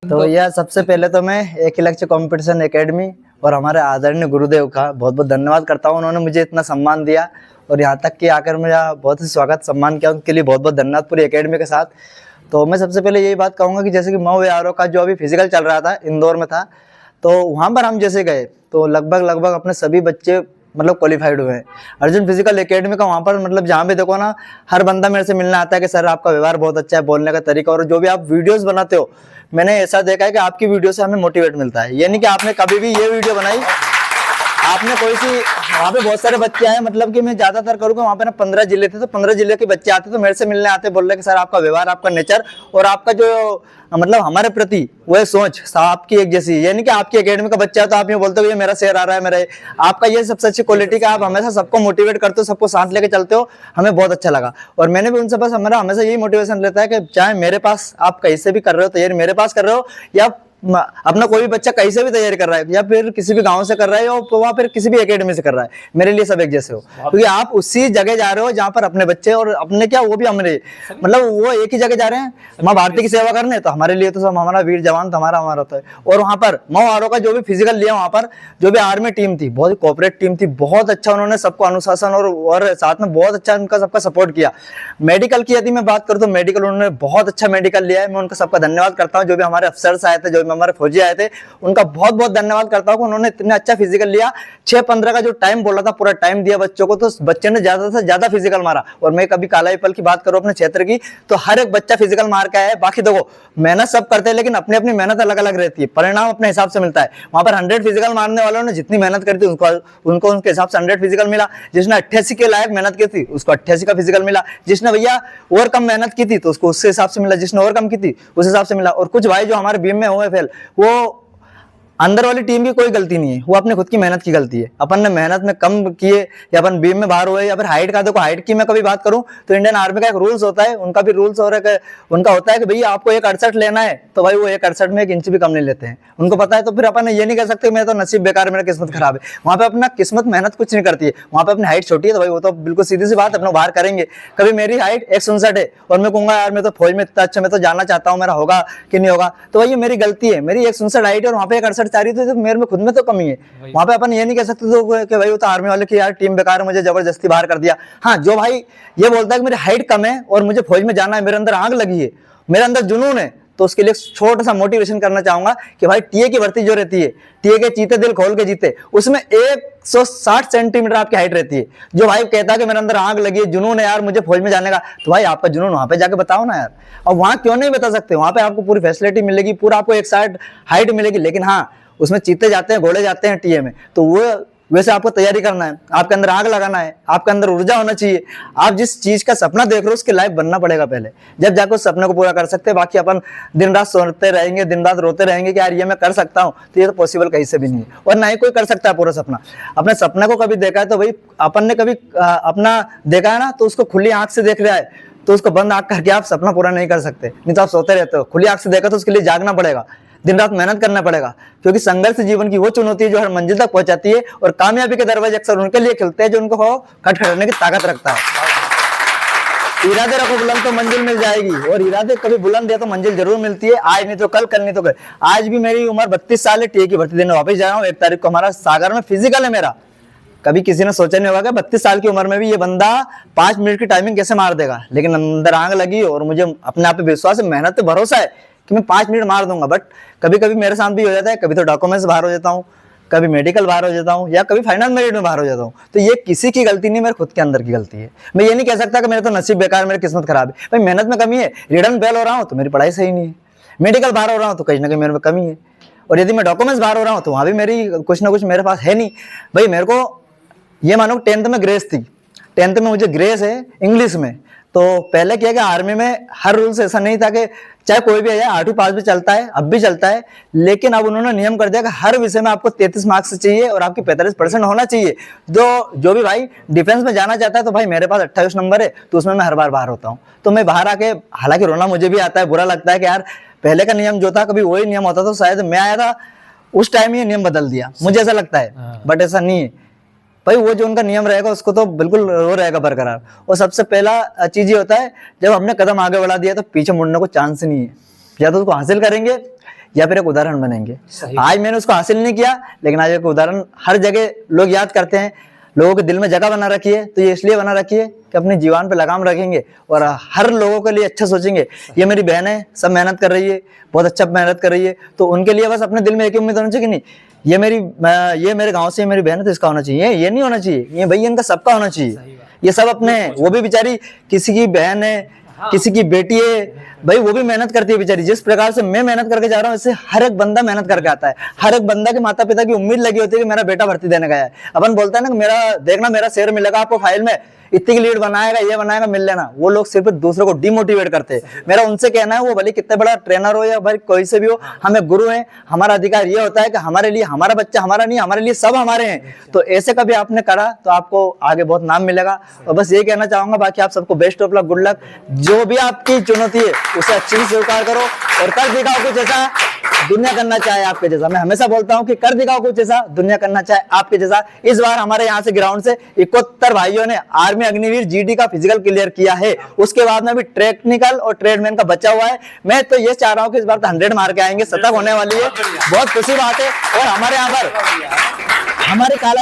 तो यह सबसे पहले तो मैं एक ही लक्ष्य कंपटीशन एकेडमी और हमारे आदरणीय गुरुदेव का बहुत बहुत धन्यवाद करता हूँ। उन्होंने मुझे इतना सम्मान दिया और यहाँ तक कि आकर मेरा बहुत ही स्वागत सम्मान किया, उनके लिए बहुत बहुत धन्यवाद पूरी एकेडमी के साथ। तो मैं सबसे पहले यही बात कहूँगा कि जैसे कि मऊ ARO का जो अभी फिजिकल चल रहा था, इंदौर में था, तो वहाँ पर हम जैसे गए तो लगभग अपने सभी बच्चे मतलब क्वालिफाइड हुए हैं। अर्जुन फिजिकल एकेडमी का वहाँ पर मतलब जहाँ भी देखो ना, हर बंदा मेरे से मिलने आता है कि सर आपका व्यवहार बहुत अच्छा है, बोलने का तरीका, और जो भी आप वीडियोस बनाते हो, मैंने ऐसा देखा है कि आपकी वीडियो से हमें मोटिवेट मिलता है। यानी कि आपने कभी भी ये वीडियो बनाई, आपने कोई सी, वहाँ पे बहुत सारे बच्चे आए, मतलब कि मैं ज्यादातर करूँगा वहाँ पे ना 15 जिले थे, तो 15 जिले के बच्चे आते तो मेरे से मिलने आते, बोल रहे कि सर आपका व्यवहार, आपका नेचर और आपका जो मतलब हमारे प्रति वो सोच आपकी एक जैसी। यानी कि आपकी एकेडमी का बच्चा है तो आप ये बोलते हो ये मेरा शेर आ रहा है, मेरा आपका ये सबसे अच्छी क्वालिटी का, आप हमेशा सबको मोटिवेट करते हो, सबको साथ लेके चलते हो, हमें बहुत अच्छा लगा। और मैंने भी उनसे बस हमारा हमेशा यही मोटिवेशन रहता है कि चाहे मेरे पास आप कहीं से भी कर रहे हो तैयारी, मेरे पास कर रहे हो या अपना कोई भी बच्चा कहीं से भी तैयारी कर रहा है या फिर किसी भी गांव से कर रहा है या फिर किसी भी एकेडमी से कर रहा है, मेरे लिए सब एक जैसे हो, क्योंकि आप उसी जगह जा रहे हो जहां पर अपने बच्चे और अपने क्या वो भी हमारे मतलब वो एक ही जगह जा रहे हैं माँ भारती की सेवा करने। तो हमारे लिए तो सब हमारा वीर जवान हमारा होता है। और वहां पर मऊ ARO का जो भी फिजिकल लिया, वहां पर जो भी आर्मी टीम थी, बहुत ही कोऑपरेट टीम थी, बहुत अच्छा उन्होंने सबको अनुशासन और साथ में बहुत अच्छा उनका सबका सपोर्ट किया। मेडिकल की यदि मैं बात करूँ तो मेडिकल उन्होंने बहुत अच्छा मेडिकल लिया है, मैं उनका सबका धन्यवाद करता हूँ। जो भी हमारे अफसर्स आए थे, जो भी हमारे फौजी आए थे, उनका बहुत बहुत धन्यवाद करता हूँ। उन्होंने इतना अच्छा फिजिकल लिया, 6:15 का जो टाइम बोला था पूरा टाइम दिया बच्चों को, तो बच्चे ने ज्यादा से ज्यादा फिजिकल मारा। और मैं कभी काला पीपल की बात करूँ अपने क्षेत्र की, तो हर एक बच्चा फिजिकल मार के आया है। बाकी देखो मेहनत सब करते हैं, लेकिन अपनी अपनी मेहनत अलग अलग रहती है, परिणाम अपने हिसाब से मिलता है। वहां पर 100 फिजिकल मारने वालों ने जितनी मेहनत करी थी उनको उनके हिसाब से 100 फिजिकल मिला। जिसने 88 के लायक मेहनत की थी उसको 88 का फिजिकल मिला। जिसने भैया और कम मेहनत की थी तो उसको उसके हिसाब से मिला, जिसने और कम की थी उस हिसाब से मिला। और कुछ भाई जो हमारे बीम में हुए फेल, वो अंदर वाली टीम की कोई गलती नहीं है, वो अपने खुद की मेहनत की गलती है। अपन ने मेहनत में कम किए या अपन बीम में बाहर हुए या फिर हाइट का, देखो हाइट की मैं कभी बात करूं तो इंडियन आर्मी का एक रूल्स होता है, उनका भी रूल्स हो रहा है, उनका होता है कि भैया आपको 168 लेना है तो भाई वो 168 में 1 इंच भी कम नहीं लेते हैं, उनको पता है। तो फिर अपन ये नहीं कह सकते मैं तो नसीब बेकार, मेरा किस्मत खराब है। वहां पे अपना किस्मत मेहनत कुछ नहीं करती है, वहां पे अपनी हाइट छोटी है तो भाई वो तो बिल्कुल सीधी सी बात अपना बाहर करेंगे। कभी मेरी हाइट 167 है और मैं कहूंगा यार मैं तो फौज में इतना अच्छा, मैं तो जानना चाहता हूँ मेरा होगा कि नहीं होगा, तो भाई ये मेरी गलती है। मेरी 167 हाइट है और वहां पे 168 चाह रही थी, तो मेरे खुद में तो कमी है। वहां पे अपन ये नहीं कह सकते तो कि भाई वो तो आर्मी वाले की यार टीम बेकार है, मुझे जबरदस्ती बाहर कर दिया। हाँ, जो भाई ये बोलता है कि मेरी हाइट कम है और मुझे फौज में जाना है, मेरे अंदर आग लगी है, मेरे अंदर जुनून है, तो उसके लिए छोटा सा मोटिवेशन करना चाहूंगा कि भाई टीए की भर्ती जो रहती है, टीए के चीते दिल खोल के जीते, उसमें 160 सेंटीमीटर आपकी हाइट रहती है। जो भाई कहता है कि मेरे अंदर आग लगी है, जुनून है यार मुझे फौज में जाने का, तो भाई आपका जुनून वहां पे जाके बताओ ना यार। और वहां क्यों नहीं बता सकते? वहां पे आपको पूरी फैसिलिटी मिलेगी, पूरा आपको 160 हाइट मिलेगी, लेकिन हाँ उसमें चीते जाते हैं, घोड़े जाते हैं टीए में, तो वो वैसे आपको तैयारी करना है, आपके अंदर आग लगाना है, आपके अंदर ऊर्जा होना चाहिए। आप जिस चीज का सपना देख रहे हो उसके लायक बनना पड़ेगा पहले, जब जाकर उस सपने को पूरा कर सकते हैं। बाकी अपन दिन रात सोते रहेंगे, दिन रात रोते रहेंगे कि यार ये मैं कर सकता हूँ, तो ये तो पॉसिबल कहीं से भी नहीं है और ना ही कोई कर सकता है पूरा सपना। अपने सपने को कभी देखा है तो भाई अपन ने कभी अपना देखा है ना, तो उसको खुली आंख से देख रहा है, तो उसको बंद आंख करके आप सपना पूरा नहीं कर सकते, नहीं तो आप सोते रहते हो। खुली आंख से देखा तो उसके लिए जागना पड़ेगा, दिन रात मेहनत करना पड़ेगा, क्योंकि संघर्ष जीवन की वो चुनौती है जो हर मंजिल तक पहुंचाती है। और कामयाबी के दरवाजे अक्सर उनके लिए खुलते हैं जो उनको खटखटाने की ताकत रखता है। इरादे रखो बुलंद तो मंजिल मिल जाएगी, और इरादे कभी बुलंद है तो मंजिल जरूर मिलती है। आज नहीं तो कल, कल नहीं तो कल। आज भी मेरी उम्र 32 साल है, टीए की भर्ती देने वापस जा रहा हूँ। 1 तारीख को हमारा सागर में फिजिकल है मेरा। कभी किसी ने सोचा नहीं होगा कि 32 साल की उम्र में भी ये बंदा 5 मिनट की टाइमिंग कैसे मार देगा, लेकिन अंदर आग लगी और मुझे अपने आप पे विश्वास है, मेहनत पे भरोसा है कि मैं 5 मिनट मार दूंगा। बट कभी कभी मेरे साथ भी हो जाता है, कभी तो डॉक्यूमेंट्स बाहर हो जाता हूँ, कभी मेडिकल बाहर हो जाता हूँ, या कभी फाइनल मेरिट में बाहर हो जाता हूँ। तो ये किसी की गलती नहीं, मेरे खुद के अंदर की गलती है। मैं ये नहीं कह सकता कि मेरा तो नसीब बेकार, मेरी किस्मत खराब है। भाई मेहनत में कमी है, रिटर्न फेल हो रहा हूँ तो मेरी पढ़ाई सही नहीं है, मेडिकल बाहर हो रहा हूँ तो कहीं ना कहीं मेरे में कमी है, और यदि मैं डॉक्यूमेंट्स बाहर हो रहा हूँ तो वहाँ भी मेरी कुछ ना कुछ मेरे पास है नहीं। भाई मेरे को ये मानो 10th में ग्रेस थी, 10th में मुझे ग्रेस है इंग्लिश में। तो पहले क्या कि आर्मी में हर रूल्स ऐसा नहीं था कि चाहे कोई भी आ जाए 8वीं पास भी चलता है, अब भी चलता है, लेकिन अब उन्होंने नियम कर दिया कि हर विषय में आपको 33 मार्क्स चाहिए और आपकी 45% होना चाहिए। जो भी भाई डिफेंस में जाना चाहता है, तो भाई मेरे पास 28 नंबर है, तो उसमें मैं हर बार बाहर होता हूँ। तो मैं बाहर आके, हालांकि रोना मुझे भी आता है, बुरा लगता है कि यार पहले का नियम जो था कभी वही नियम होता तो शायद मैं आया था उस टाइम ये नियम बदल दिया, मुझे ऐसा लगता है, बट ऐसा नहीं है भाई। वो जो उनका नियम रहेगा उसको तो बिल्कुल वो रहेगा बरकरार। और सबसे पहला चीज ये होता है, जब हमने कदम आगे बढ़ा दिया तो पीछे मुड़ने को चांस नहीं है, या तो उसको हासिल करेंगे या फिर एक उदाहरण बनेंगे। सही। आज मैंने उसको हासिल नहीं किया, लेकिन आज एक उदाहरण हर जगह लोग याद करते हैं, लोगों के दिल में जगह बना रखी है। तो ये इसलिए बना रखी है कि अपने जीवन पे लगाम रखेंगे और हर लोगों के लिए अच्छा सोचेंगे। ये मेरी बहन है, सब मेहनत कर रही है, बहुत अच्छा मेहनत कर रही है, तो उनके लिए बस अपने दिल में एक ही उम्मीद होनी चाहिए कि नहीं, ये मेरे गांव से मेरी बहन है तो इसका होना चाहिए, ये नहीं होना चाहिए, ये भैया इनका सबका होना चाहिए। ये सब अपने, वो भी बेचारी किसी की बहन है, किसी की बेटी है, भाई वो भी मेहनत करती है बेचारी। जिस प्रकार से मैं मेहनत करके जा रहा हूँ, इससे हर एक बंदा मेहनत करके आता है। हर एक बंदा के माता पिता की उम्मीद लगी होती है कि मेरा बेटा भर्ती देने गया है। अपन बोलता है ना कि मेरा देखना, मेरा शेयर मिलेगा आपको फाइल में, इतनी की लीड बनाएगा, ये बनाएगा, मिल लेना। वो लोग सिर्फ दूसरों को डिमोटिवेट करते हैं। मेरा उनसे कहना है, वो भले कितने बड़ा ट्रेनर हो या भाई कोई से भी हो, हमें गुरु हैं, हमारा अधिकार ये होता है कि हमारे लिए हमारा बच्चा हमारा नहीं, हमारे लिए सब हमारे हैं। तो ऐसे कभी आपने करा तो आपको आगे बहुत नाम मिलेगा। और बस ये कहना चाहूंगा, बाकी आप सबको best of luck, good luck. जो भी आपकी चुनौती है उसे अच्छे से स्वीकार करो और कर दिखाओ कुछ ऐसा दुनिया करना चाहे आपके जैसा। मैं हमेशा बोलता हूं कि कर दिखाओ कुछ ऐसा दुनिया करना चाहे आपके जैसा। इस बार हमारे यहाँ से ग्राउंड से 71 भाइयों ने आर्मी अग्निवीर जीडी का फिजिकल क्लियर किया है। उसके बाद में भी टेक्निकल और ट्रेडमैन का बचा हुआ है। मैं तो ये चाह रहा हूँ कि इस बार तो 100 मार के आएंगे, शतक होने वाली है, बहुत खुशी बात है। और हमारे यहाँ पर हमारे काला